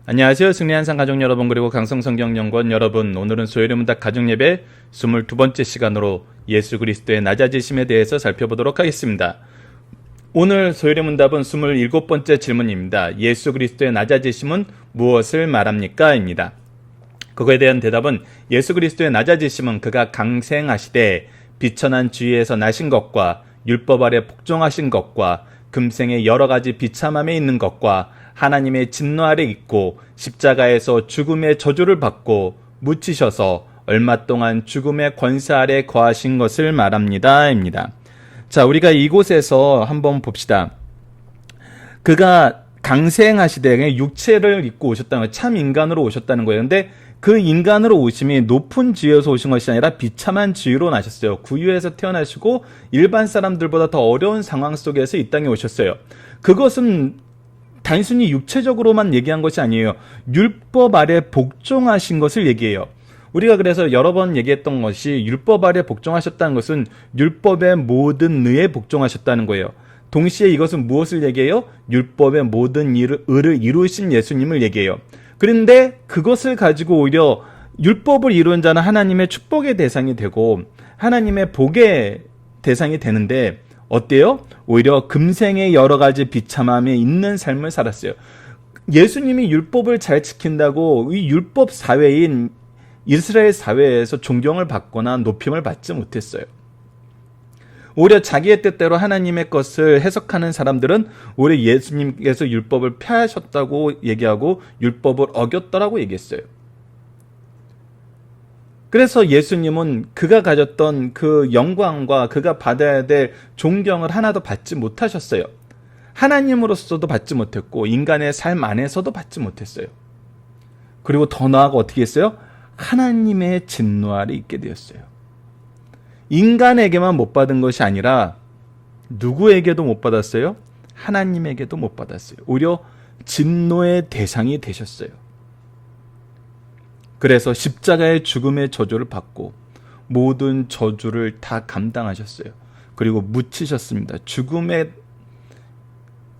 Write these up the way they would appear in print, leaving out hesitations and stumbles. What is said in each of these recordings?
안녕하세요. 승리한상 가족 여러분, 그리고 강성성경연구원 여러분, 오늘은 소요리 문답 가정예배 22번째 시간으로 예수 그리스도의 낮아지심에 대해서 살펴보도록 하겠습니다. 오늘 소요리 문답은 27번째 질문입니다. 예수 그리스도의 낮아지심은 무엇을 말합니까? 입니다. 그거에 대한 대답은 예수 그리스도의 낮아지심은 그가 강생하시되 비천한 주위에서 나신 것과 율법 아래 복종하신 것과 금생의 여러 가지 비참함에 있는 것과 하나님의 진노 아래 있고 십자가에서 죽음의 저주를 받고 묻히셔서 얼마 동안 죽음의 권세 아래 거하신 것을 말합니다. 입니다. 자, 우리가 이곳에서 한번 봅시다. 그가 강생하시되 육체를 입고 오셨다는 거예요. 참 인간으로 오셨다는 거예요. 근데 그 인간으로 오심이 높은 지위에서 오신 것이 아니라 비참한 지위로 나셨어요. 구유에서 태어나시고 일반 사람들보다 더 어려운 상황 속에서 이 땅에 오셨어요. 그것은 단순히 육체적으로만 얘기한 것이 아니에요. 율법 아래 복종하신 것을 얘기해요. 우리가 그래서 여러 번 얘기했던 것이 율법 아래 복종하셨다는 것은 율법의 모든 의에 복종하셨다는 거예요. 동시에 이것은 무엇을 얘기해요? 율법의 모든 의를 이루신 예수님을 얘기해요. 그런데 그것을 가지고 오히려 율법을 이룬 자는 하나님의 축복의 대상이 되고 하나님의 복의 대상이 되는데 어때요? 오히려 금생의 여러 가지 비참함에 있는 삶을 살았어요. 예수님이 율법을 잘 지킨다고 이 율법 사회인 이스라엘 사회에서 존경을 받거나 높임을 받지 못했어요. 오히려 자기의 뜻대로 하나님의 것을 해석하는 사람들은 오히려 예수님께서 율법을 폐하셨다고 얘기하고 율법을 어겼다라고 얘기했어요. 그래서 예수님은 그가 가졌던 그 영광과 그가 받아야 될 존경을 하나도 받지 못하셨어요. 하나님으로서도 받지 못했고 인간의 삶 안에서도 받지 못했어요. 그리고 더 나아가 어떻게 했어요? 하나님의 진노 아래 있게 되었어요. 인간에게만 못 받은 것이 아니라 누구에게도 못 받았어요? 하나님에게도 못 받았어요. 오히려 진노의 대상이 되셨어요. 그래서 십자가의 죽음의 저주를 받고 모든 저주를 다 감당하셨어요. 그리고 묻히셨습니다.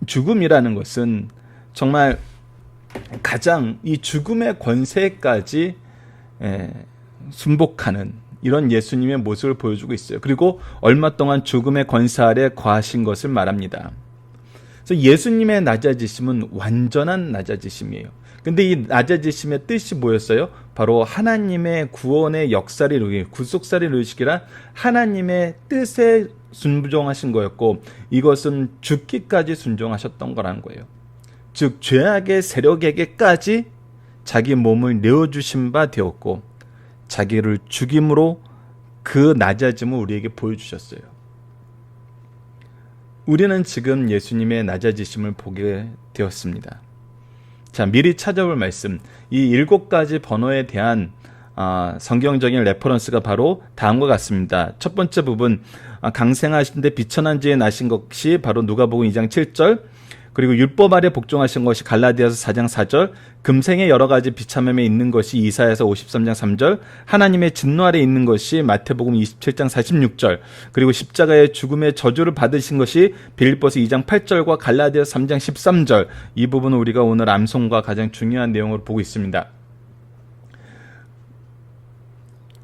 죽음이라는 것은 정말 가장 이 죽음의 권세까지 순복하는 이런 예수님의 모습을 보여주고 있어요. 그리고 얼마 동안 죽음의 권세 아래 거하신 것을 말합니다. 그래서 예수님의 낮아지심은 완전한 낮아지심이에요. 근데 이 낮아지심의 뜻이 뭐였어요? 바로 하나님의 구원의 역사를 이루기, 구속사를 이루시기란 하나님의 뜻에 순종하신 거였고 이것은 죽기까지 순종하셨던 거라는 거예요. 즉 죄악의 세력에게까지 자기 몸을 내어주신 바 되었고 자기를 죽임으로 그 낮아짐을 우리에게 보여주셨어요. 우리는 지금 예수님의 낮아지심을 보게 되었습니다. 자, 미리 찾아볼 말씀. 이 7가지 번호에 대한 성경적인 레퍼런스가 바로 다음과 같습니다. 첫 번째 부분, 강생하신데 비천한 지에 나신 것이 바로 누가복음 2장 7절, 그리고 율법 아래 복종하신 것이 갈라디아서 4장 4절, 금생의 여러 가지 비참함에 있는 것이 이사야서 53장 3절, 하나님의 진노 아래 있는 것이 마태복음 27장 46절, 그리고 십자가의 죽음의 저주를 받으신 것이 빌립보서 2장 8절과 갈라디아서 3장 13절, 이 부분은 우리가 오늘 암송과 가장 중요한 내용으로 보고 있습니다.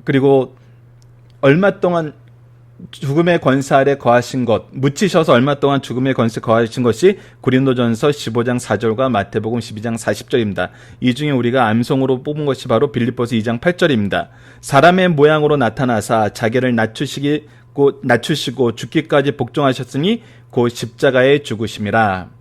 그리고 얼마 동안 죽음의 권세 아래 거하신 것, 묻히셔서 얼마 동안 죽음의 권세 거하신 것이 고린도전서 15장 4절과 마태복음 12장 40절입니다. 이 중에 우리가 암송으로 뽑은 것이 바로 빌립보서 2장 8절입니다. 사람의 모양으로 나타나사 자기를 낮추시고 죽기까지 복종하셨으니 곧 십자가에 죽으심이라.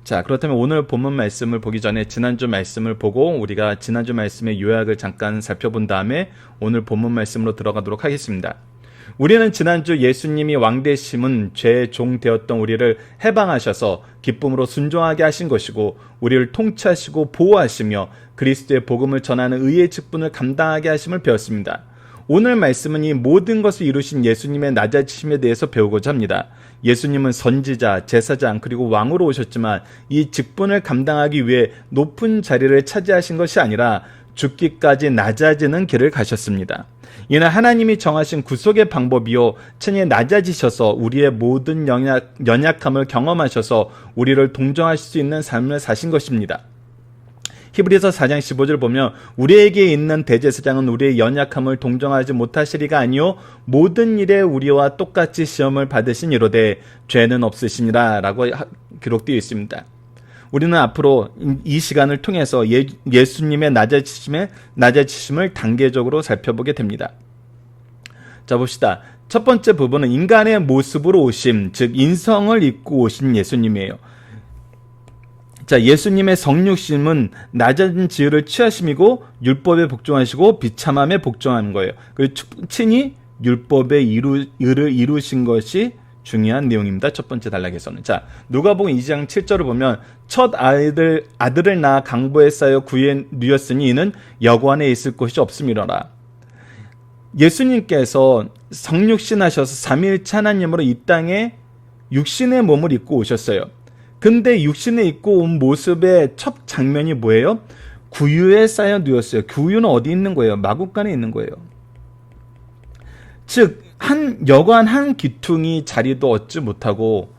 자, 그렇다면 오늘 본문 말씀을 보기 전에 지난주 말씀을 보고 우리가 지난주 말씀의 요약을 잠깐 살펴본 다음에 오늘 본문 말씀으로 들어가도록 하겠습니다. 우리는 지난주 예수님이 왕되심은 죄의 종 되었던 우리를 해방하셔서 기쁨으로 순종하게 하신 것이고 우리를 통치하시고 보호하시며 그리스도의 복음을 전하는 의의 직분을 감당하게 하심을 배웠습니다. 오늘 말씀은 이 모든 것을 이루신 예수님의 낮아지심에 대해서 배우고자 합니다. 예수님은 선지자, 제사장 그리고 왕으로 오셨지만 이 직분을 감당하기 위해 높은 자리를 차지하신 것이 아니라 죽기까지 낮아지는 길을 가셨습니다. 이는 하나님이 정하신 구속의 방법이요 천에 낮아지셔서 우리의 모든 연약함을 경험하셔서 우리를 동정하실 수 있는 삶을 사신 것입니다. 히브리서 4장 15절 보면 우리에게 있는 대제사장은 우리의 연약함을 동정하지 못하시리가 아니요 모든 일에 우리와 똑같이 시험을 받으신 이로되 죄는 없으시니라 라고 기록되어 있습니다. 우리는 앞으로 이 시간을 통해서 예수님의 낮아지심을 단계적으로 살펴보게 됩니다. 자, 봅시다. 첫 번째 부분은 인간의 모습으로 오심, 즉 인성을 입고 오신 예수님이에요. 자, 예수님의 성육심은 낮은 지위를 취하심이고 율법에 복종하시고 비참함에 복종하는 거예요. 그리고 친히 율법의 의를 이루신 것이 중요한 내용입니다. 첫 번째 단락에서는. 자, 누가복음 2장 7절을 보면 첫 아들을 낳아 강보에 쌓여 구에 누였으니 이는 여관에 있을 곳이 없음이로라. 예수님께서 성육신하셔서 3일째 하나님으로 이 땅에 육신의 몸을 입고 오셨어요. 근데 육신에 입고 온 모습의 첫 장면이 뭐예요? 구유에 쌓여 누웠어요. 구유는 어디 있는 거예요? 마구간에 있는 거예요. 즉 여관 한 귀퉁이 자리도 얻지 못하고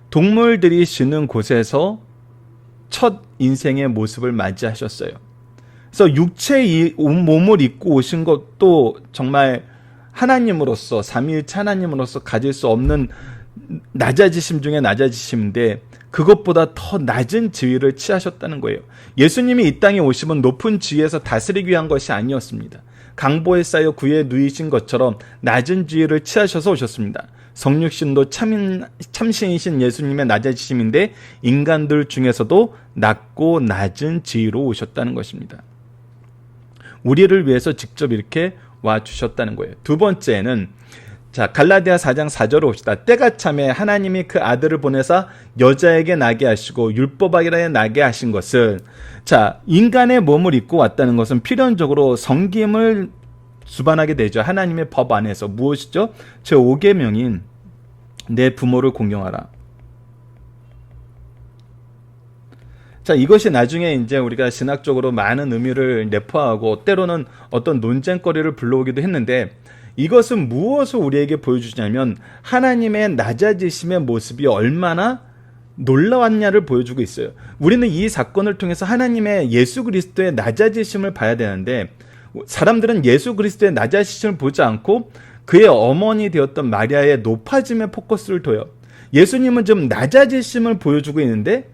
동물들이 쉬는 곳에서 첫 인생의 모습을 맞이하셨어요. 그래서 육체의 몸을 입고 오신 것도 정말 하나님으로서, 삼위일체 하나님으로서 가질 수 없는 낮아지심 중에 낮아지심인데 그것보다 더 낮은 지위를 취하셨다는 거예요. 예수님이 이 땅에 오심은 높은 지위에서 다스리기 위한 것이 아니었습니다. 강보에 쌓여 구에 누이신 것처럼 낮은 지위를 취하셔서 오셨습니다. 성육신도 참신이신 예수님의 낮아지심인데 인간들 중에서도 낮고 낮은 지위로 오셨다는 것입니다. 우리를 위해서 직접 이렇게 와주셨다는 거예요. 두 번째는 자, 갈라디아 4장 4절을 봅시다. 때가 참에 하나님이 그 아들을 보내사 여자에게 나게 하시고 율법하기라에 나게 하신 것은, 자, 인간의 몸을 입고 왔다는 것은 필연적으로 섬김을 수반하게 되죠. 하나님의 법 안에서. 무엇이죠? 제5계명인 내 부모를 공경하라. 자, 이것이 나중에 이제 우리가 신학적으로 많은 의미를 내포하고 때로는 어떤 논쟁거리를 불러오기도 했는데, 이것은 무엇을 우리에게 보여주냐면 하나님의 낮아지심의 모습이 얼마나 놀라웠냐를 보여주고 있어요. 우리는 이 사건을 통해서 하나님의 예수 그리스도의 낮아지심을 봐야 되는데, 사람들은 예수 그리스도의 낮아지심을 보지 않고 그의 어머니 되었던 마리아의 높아짐에 포커스를 둬요. 예수님은 좀 낮아지심을 보여주고 있는데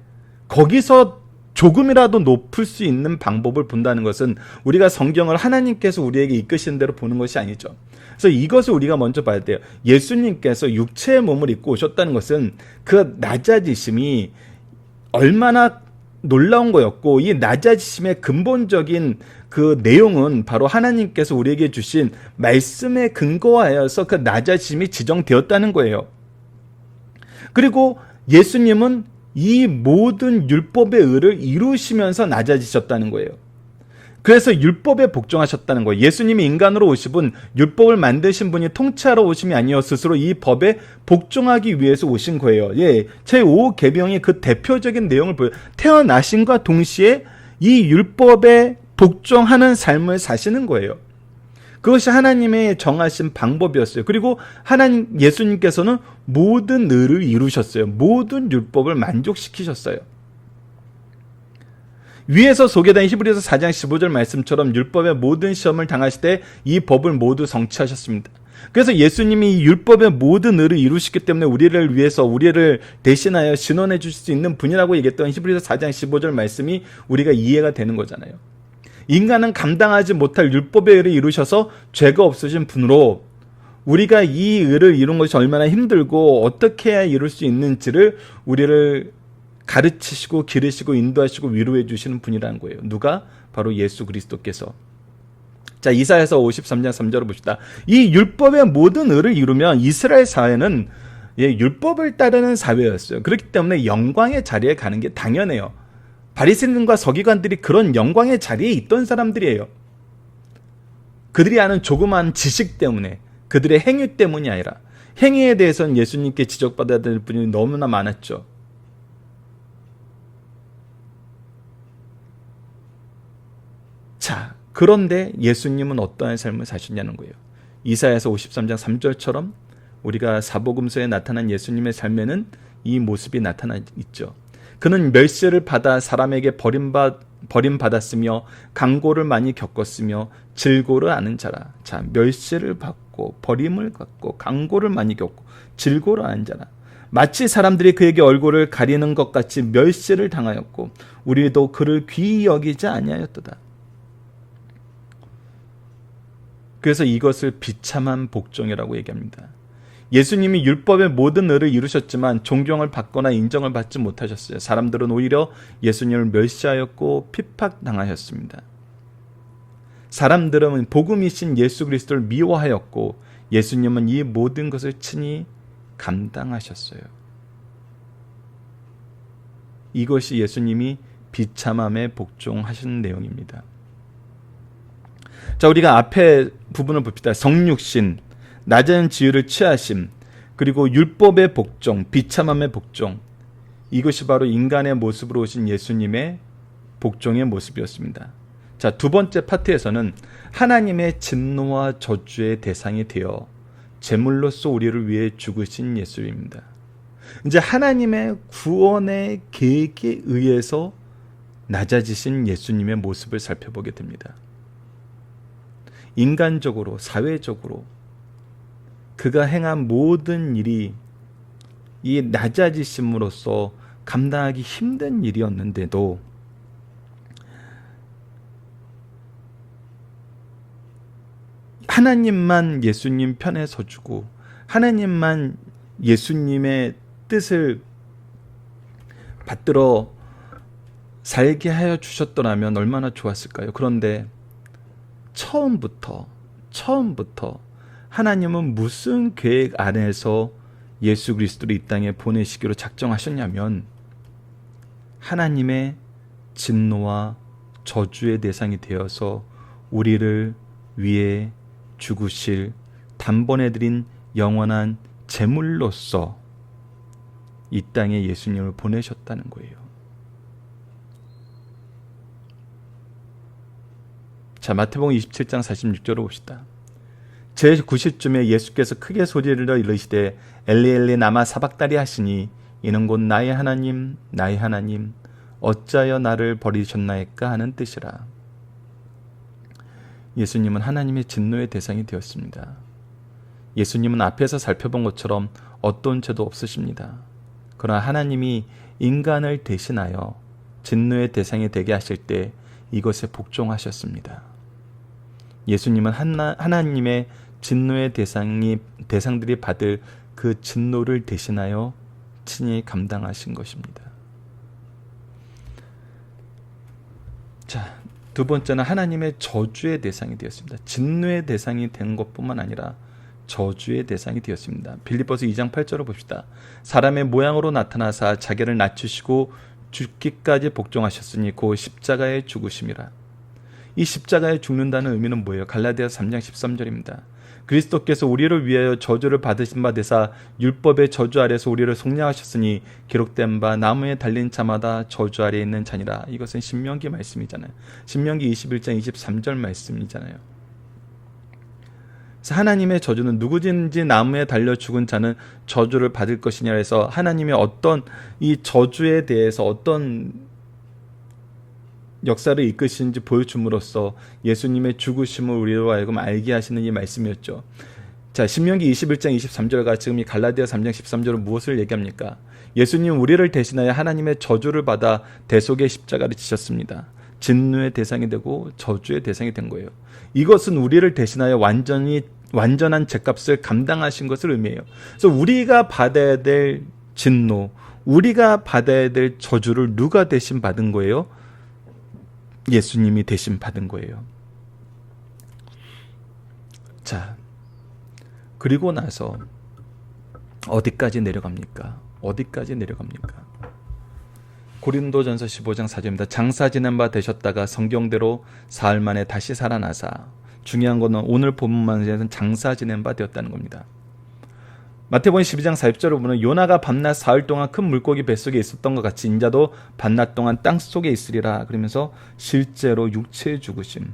거기서 조금이라도 높을 수 있는 방법을 본다는 것은 우리가 성경을 하나님께서 우리에게 이끄신 대로 보는 것이 아니죠. 그래서 이것을 우리가 먼저 봐야 돼요. 예수님께서 육체의 몸을 입고 오셨다는 것은 그 낮아지심이 얼마나 놀라운 거였고, 이 낮아지심의 근본적인 그 내용은 바로 하나님께서 우리에게 주신 말씀에 근거하여서 그 낮아지심이 지정되었다는 거예요. 그리고 예수님은 이 모든 율법의 의를 이루시면서 낮아지셨다는 거예요. 그래서 율법에 복종하셨다는 거예요. 예수님이 인간으로 오신 율법을 만드신 분이 통치하러 오심이 아니어 스스로 이 법에 복종하기 위해서 오신 거예요. 예, 제5계명이 그 대표적인 내용을 보여요. 태어나심과 동시에 이 율법에 복종하는 삶을 사시는 거예요. 그것이 하나님의 정하신 방법이었어요. 그리고 예수님께서는 모든 의를 이루셨어요. 모든 율법을 만족시키셨어요. 위에서 소개된 히브리서 4장 15절 말씀처럼 율법의 모든 시험을 당하시되 이 법을 모두 성취하셨습니다. 그래서 예수님이 이 율법의 모든 의를 이루시기 때문에 우리를 위해서, 우리를 대신하여 신원해 주실 수 있는 분이라고 얘기했던 히브리서 4장 15절 말씀이 우리가 이해가 되는 거잖아요. 인간은 감당하지 못할 율법의 의를 이루셔서 죄가 없으신 분으로 우리가 이 의를 이룬 것이 얼마나 힘들고 어떻게 해야 이룰 수 있는지를 우리를 가르치시고 기르시고 인도하시고 위로해 주시는 분이라는 거예요. 누가? 바로 예수 그리스도께서. 자, 이사야서 53장 3절을 봅시다. 이 율법의 모든 의를 이루면 이스라엘 사회는 율법을 따르는 사회였어요. 그렇기 때문에 영광의 자리에 가는 게 당연해요. 바리새인과 서기관들이 그런 영광의 자리에 있던 사람들이에요. 그들이 아는 조그만 지식 때문에, 그들의 행위 때문이 아니라, 행위에 대해서는 예수님께 지적받아야 될 분이 너무나 많았죠. 자, 그런데 예수님은 어떠한 삶을 사셨냐는 거예요. 이사야서 53장 3절처럼 우리가 사복음서에 나타난 예수님의 삶에는 이 모습이 나타나 있죠. 그는 멸시를 받아 사람에게 버림받았으며 강고를 많이 겪었으며 질고를 아는 자라. 자, 멸시를 받고 버림을 받고 강고를 많이 겪고 질고를 아는 자라. 마치 사람들이 그에게 얼굴을 가리는 것 같이 멸시를 당하였고 우리도 그를 귀히 여기지 아니하였도다. 그래서 이것을 비참한 복종이라고 얘기합니다. 예수님이 율법의 모든 의를 이루셨지만 존경을 받거나 인정을 받지 못하셨어요. 사람들은 오히려 예수님을 멸시하였고 핍박당하였습니다. 사람들은 복음이신 예수 그리스도를 미워하였고 예수님은 이 모든 것을 친히 감당하셨어요. 이것이 예수님이 비참함에 복종하신 내용입니다. 자, 우리가 앞에 부분을 봅시다. 성육신, 낮은 지위를 취하심, 그리고 율법의 복종, 비참함의 복종. 이것이 바로 인간의 모습으로 오신 예수님의 복종의 모습이었습니다. 자, 두 번째 파트에서는 하나님의 진노와 저주의 대상이 되어 제물로서 우리를 위해 죽으신 예수입니다. 이제 하나님의 구원의 계획에 의해서 낮아지신 예수님의 모습을 살펴보게 됩니다. 인간적으로, 사회적으로 그가 행한 모든 일이 이 낮아지심으로써 감당하기 힘든 일이었는데도 하나님만 예수님 편에 서주고 하나님만 예수님의 뜻을 받들어 살게 하여 주셨더라면 얼마나 좋았을까요? 그런데 처음부터 하나님은 무슨 계획 안에서 예수 그리스도를 이 땅에 보내시기로 작정하셨냐면 하나님의 진노와 저주의 대상이 되어서 우리를 위해 죽으실 단번에 드린 영원한 제물로서 이 땅에 예수님을 보내셨다는 거예요. 자, 마태복음 27장 46절을 봅시다. 제9시쯤에 예수께서 크게 소리를 이르시되 엘리 엘리 라마 사박다리 하시니 이는 곧 나의 하나님 나의 하나님 어찌하여 나를 버리셨나이까 하는 뜻이라. 예수님은 하나님의 진노의 대상이 되었습니다. 예수님은 앞에서 살펴본 것처럼 어떤 죄도 없으십니다. 그러나 하나님이 인간을 대신하여 진노의 대상이 되게 하실 때 이것에 복종하셨습니다. 예수님은 하나님의 진노의 대상들이 받을 그 진노를 대신하여 친히 감당하신 것입니다. 자, 두 번째는 하나님의 저주의 대상이 되었습니다. 진노의 대상이 된 것뿐만 아니라 저주의 대상이 되었습니다. 빌립보서 2장 8절을 봅시다. 사람의 모양으로 나타나사 자기를 낮추시고 죽기까지 복종하셨으니 곧 십자가에 죽으심이라. 이 십자가에 죽는다는 의미는 뭐예요? 갈라디아서 3장 13절입니다. 그리스도께서 우리를 위하여 저주를 받으신 바 되사 율법의 저주 아래서 우리를 속량하셨으니 기록된 바 나무에 달린 자마다 저주 아래에 있는 자니라. 이것은 신명기 말씀이잖아요. 신명기 21장 23절 말씀이잖아요. 그래서 하나님의 저주는 누구든지 나무에 달려 죽은 자는 저주를 받을 것이냐 해서 하나님의 어떤 이 저주에 대해서 어떤 역사를 이끄시는지 보여줌으로써 예수님의 죽으심을 우리로 하여금 알게 하시는 이 말씀이었죠. 자, 신명기 21장 23절과 지금 이 갈라디아 3장 13절은 무엇을 얘기합니까? 예수님 우리를 대신하여 하나님의 저주를 받아 대속의 십자가를 지셨습니다. 진노의 대상이 되고 저주의 대상이 된 거예요. 이것은 우리를 대신하여 완전한 죄값을 감당하신 것을 의미해요. 그래서 우리가 받아야 될 진노, 우리가 받아야 될 저주를 누가 대신 받은 거예요? 예수님이 대신 받은 거예요. 자, 그리고 나서 어디까지 내려갑니까? 어디까지 내려갑니까? 고린도전서 15장 4절입니다. 장사 지낸 바 되셨다가 성경대로 사흘 만에 다시 살아나사. 중요한 것은 오늘 본문만에서는 장사 지낸 바 되었다는 겁니다. 마태복음 12장 40절을 보면 요나가 밤낮 사흘 동안 큰 물고기 뱃속에 있었던 것 같이 인자도 밤낮 동안 땅 속에 있으리라. 그러면서 실제로 육체의 죽으심.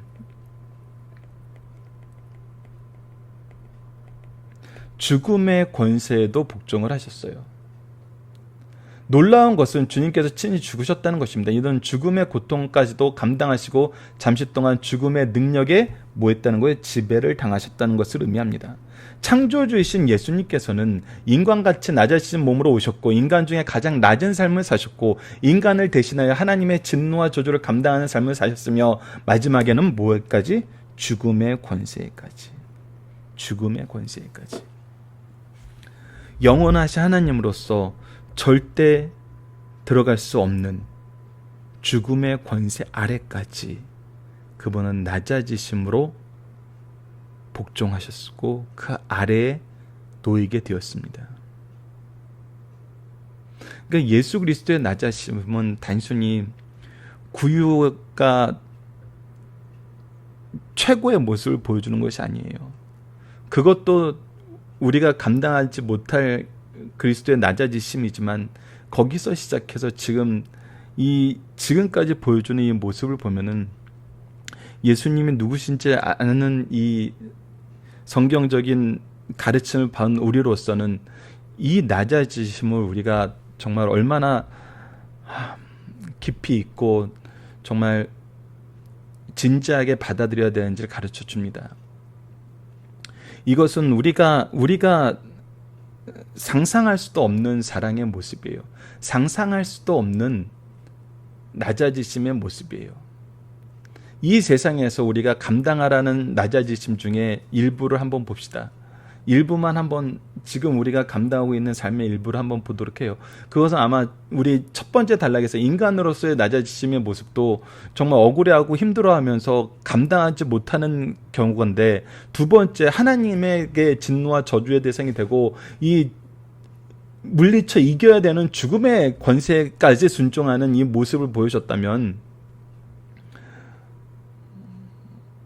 죽음의 권세에도 복종을 하셨어요. 놀라운 것은 주님께서 친히 죽으셨다는 것입니다. 이런 죽음의 고통까지도 감당하시고 잠시 동안 죽음의 능력에 뭐했다는 거예요? 지배를 당하셨다는 것을 의미합니다. 창조주이신 예수님께서는 인간같이 낮아지신 몸으로 오셨고 인간 중에 가장 낮은 삶을 사셨고 인간을 대신하여 하나님의 진노와 저주를 감당하는 삶을 사셨으며 마지막에는 뭐까지? 죽음의 권세까지. 죽음의 권세까지. 영원하신 하나님으로서 절대 들어갈 수 없는 죽음의 권세 아래까지 그분은 낮아지심으로 복종하셨고 그 아래에 놓이게 되었습니다. 그러니까 예수 그리스도의 낮아지심은 단순히 구유가 최고의 모습을 보여주는 것이 아니에요. 그것도 우리가 감당하지 못할 그리스도의 낮아지심이지만 거기서 시작해서 지금까지 보여주는 이 모습을 보면은 예수님이 누구신지 아는 이 성경적인 가르침을 받은 우리로서는 이 낮아지심을 우리가 정말 얼마나 깊이 있고 정말 진지하게 받아들여야 되는지를 가르쳐 줍니다. 이것은 우리가 상상할 수도 없는 사랑의 모습이에요. 상상할 수도 없는 낮아지심의 모습이에요. 이 세상에서 우리가 감당하라는 낮아지심 중에 일부를 한번 봅시다. 일부만 한번 지금 우리가 감당하고 있는 삶의 일부를 한번 보도록 해요. 그것은 아마 우리 첫 번째 단락에서 인간으로서의 낮아지심의 모습도 정말 억울해하고 힘들어하면서 감당하지 못하는 경우인데 두 번째 하나님에게 진노와 저주의 대상이 되고 이 물리쳐 이겨야 되는 죽음의 권세까지 순종하는 이 모습을 보여줬다면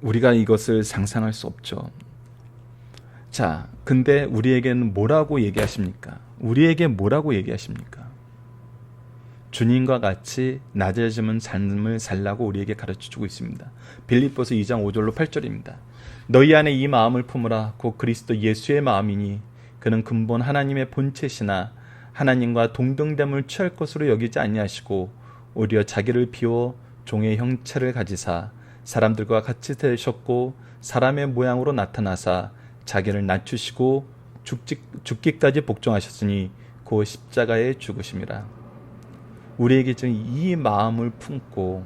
우리가 이것을 상상할 수 없죠. 자, 근데 우리에게는 뭐라고 얘기하십니까? 우리에게 뭐라고 얘기하십니까? 주님과 같이 낮아지는 삶을 살라고 우리에게 가르쳐주고 있습니다. 빌립보서 2장 5절로 8절입니다. 너희 안에 이 마음을 품으라. 곧 그리스도 예수의 마음이니 그는 근본 하나님의 본체시나 하나님과 동등됨을 취할 것으로 여기지 아니하시고 오히려 자기를 비워 종의 형체를 가지사 사람들과 같이 되셨고 사람의 모양으로 나타나사 자기를 낮추시고 죽기까지 복종하셨으니 그 십자가에 죽으심이라. 우리에게 지금 이 마음을 품고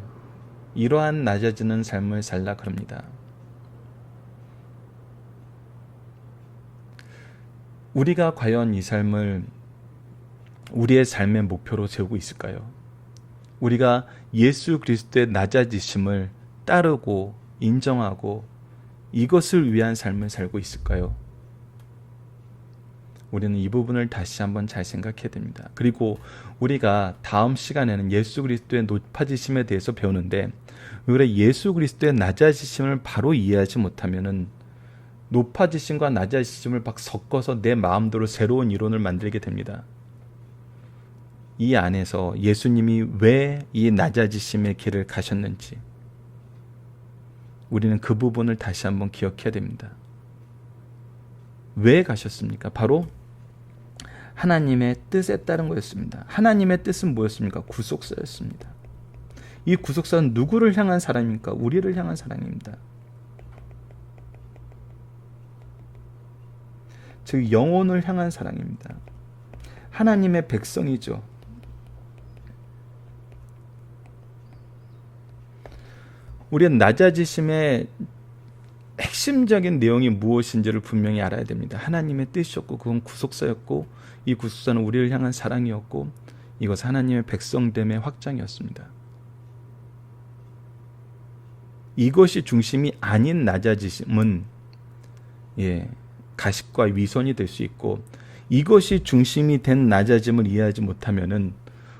이러한 낮아지는 삶을 살라 그럽니다. 우리가 과연 이 삶을 우리의 삶의 목표로 세우고 있을까요? 우리가 예수 그리스도의 낮아지심을 따르고 인정하고 이것을 위한 삶을 살고 있을까요? 우리는 이 부분을 다시 한번 잘 생각해야 됩니다. 그리고 우리가 다음 시간에는 예수 그리스도의 높아지심에 대해서 배우는데 왜 예수 그리스도의 낮아지심을 바로 이해하지 못하면은 높아지심과 낮아지심을 막 섞어서 내 마음대로 새로운 이론을 만들게 됩니다. 이 안에서 예수님이 왜 이 낮아지심의 길을 가셨는지 우리는 그 부분을 다시 한번 기억해야 됩니다. 왜 가셨습니까? 바로 하나님의 뜻에 따른 거였습니다. 하나님의 뜻은 뭐였습니까? 구속사였습니다. 이 구속사는 누구를 향한 사랑입니까? 우리를 향한 사랑입니다. 즉 영혼을 향한 사랑입니다. 하나님의 백성이죠. 우리는 낮아지심의 핵심적인 내용이 무엇인지를 분명히 알아야 됩니다. 하나님의 뜻이었고 그건 구속사였고 이 구속사는 우리를 향한 사랑이었고 이것 하나님의 백성됨의 확장이었습니다. 이것이 중심이 아닌 낮아지심은 가식과 위선이 될 수 있고 이것이 중심이 된 낮아짐을 이해하지 못하면은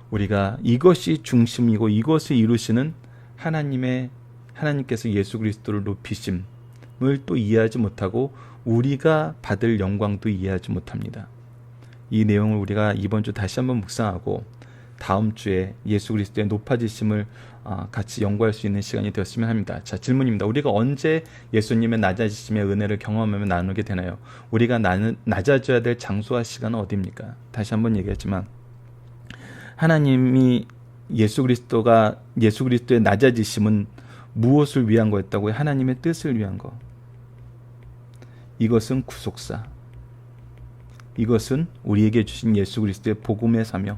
우리가 이것이 중심이고 이것을 이루시는 하나님께서 예수 그리스도를 높이심을 또 이해하지 못하고 우리가 받을 영광도 이해하지 못합니다. 이 내용을 우리가 이번 주 다시 한번 묵상하고 다음 주에 예수 그리스도의 높아지심을 같이 연구할 수 있는 시간이 되었으면 합니다. 자, 질문입니다. 우리가 언제 예수님의 낮아지심의 은혜를 경험하며 나누게 되나요? 우리가 낮아져야 될 장소와 시간은 어디입니까? 다시 한번 얘기했지만 하나님이 예수 그리스도의 낮아지심은 무엇을 위한 거였다고요? 하나님의 뜻을 위한 거. 이것은 구속사. 이것은 우리에게 주신 예수 그리스도의 복음의 사명.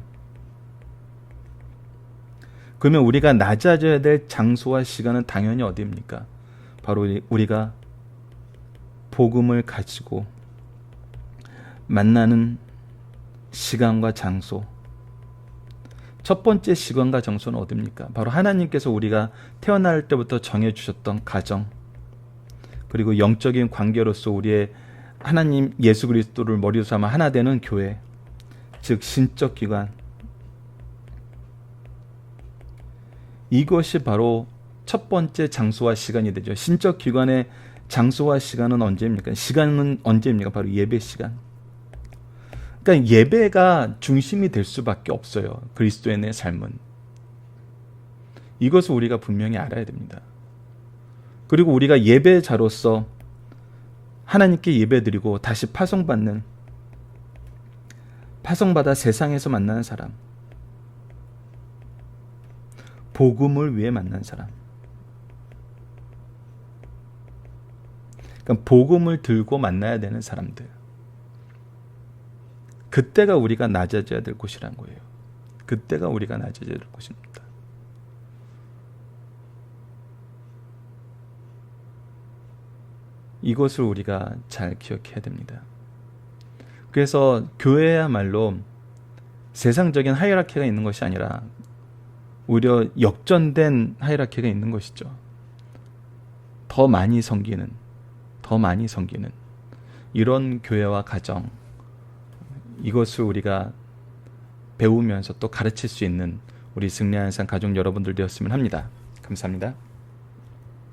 그러면 우리가 낮아져야 될 장소와 시간은 당연히 어디입니까? 바로 우리가 복음을 가지고 만나는 시간과 장소. 첫 번째 시간과 장소는 어디입니까? 바로 하나님께서 우리가 태어날 때부터 정해주셨던 가정, 그리고 영적인 관계로서 우리의 하나님 예수 그리스도를 머리로 삼아 하나 되는 교회, 즉 신적 기관. 이것이 바로 첫 번째 장소와 시간이 되죠. 신적 기관의 장소와 시간은 언제입니까? 시간은 언제입니까? 바로 예배 시간. 그러니까 예배가 중심이 될 수밖에 없어요. 그리스도인의 삶은. 이것을 우리가 분명히 알아야 됩니다. 그리고 우리가 예배자로서 하나님께 예배드리고 다시 파송받아 세상에서 만나는 사람, 복음을 위해 만난 사람, 그러니까 복음을 들고 만나야 되는 사람들, 그때가 우리가 낮아져야 될 곳이란 거예요. 그때가 우리가 낮아져야 될 곳입니다. 이것을 우리가 잘 기억해야 됩니다. 그래서 교회야말로 세상적인 하이라키가 있는 것이 아니라 오히려 역전된 하이라키가 있는 것이죠. 더 많이 섬기는 이런 교회와 가정, 이것을 우리가 배우면서 또 가르칠 수 있는 우리 승리하는 삶 가족 여러분들 되었으면 합니다. 감사합니다.